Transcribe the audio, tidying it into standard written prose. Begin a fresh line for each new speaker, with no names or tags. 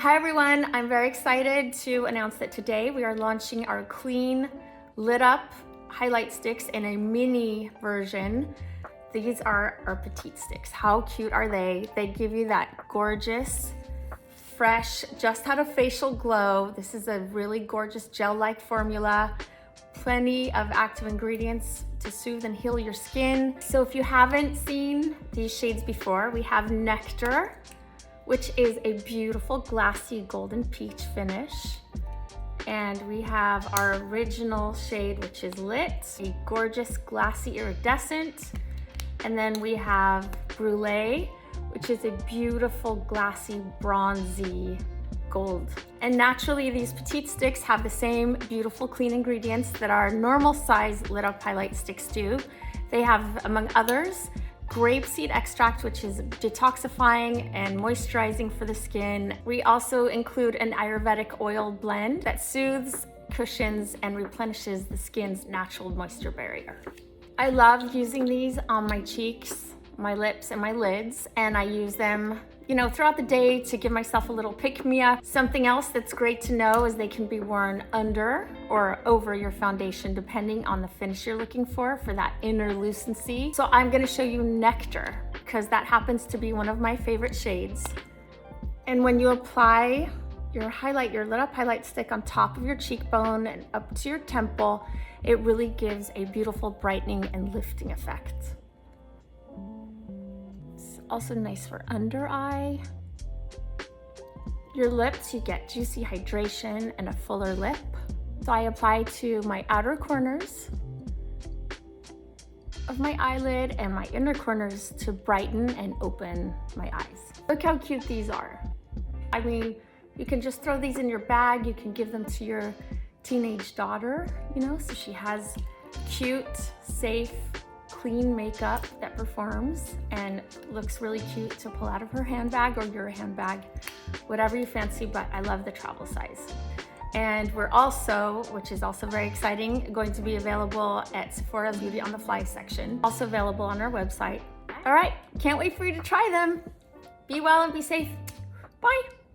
Hi everyone, I'm very excited to announce that today we are launching our clean lit up highlight sticks in a mini version. These are our Petite sticks. How cute are they? They give you that gorgeous, fresh, just had a facial glow. This is a really gorgeous gel-like formula. Plenty of active ingredients to soothe and heal your skin. So if you haven't seen these shades before, we have Nectar, which is a beautiful glassy golden peach finish. And we have our original shade, which is Lit, a gorgeous glassy iridescent. And then we have Brulee, which is a beautiful glassy bronzy gold. And naturally, these Petite sticks have the same beautiful clean ingredients that our normal size lit up highlight sticks do. They have, among others, grapeseed extract, which is detoxifying and moisturizing for the skin. We also include an Ayurvedic oil blend that soothes, cushions, and replenishes the skin's natural moisture barrier. I love using these on my cheeks, my lips, and my lids, and I use them throughout the day to give myself a little pick-me-up. Something else that's great to know is they can be worn under or over your foundation depending on the finish you're looking for that inner lucency. So I'm gonna show you Nectar because that happens to be one of my favorite shades. And when you apply your lit up highlight stick on top of your cheekbone and up to your temple, it really gives a beautiful brightening and lifting effect. Also nice for under eye. Your lips, you get juicy hydration and a fuller lip. So I apply to my outer corners of my eyelid and my inner corners to brighten and open my eyes. Look how cute these are. I mean, you can just throw these in your bag. You can give them to your teenage daughter, so she has cute, safe, clean makeup that performs and looks really cute to pull out of her handbag or your handbag, whatever you fancy, but I love the travel size. And we're also, which is also very exciting, going to be available at Sephora Beauty on the Fly section, also available on our website. All right, can't wait for you to try them. Be well and be safe. Bye.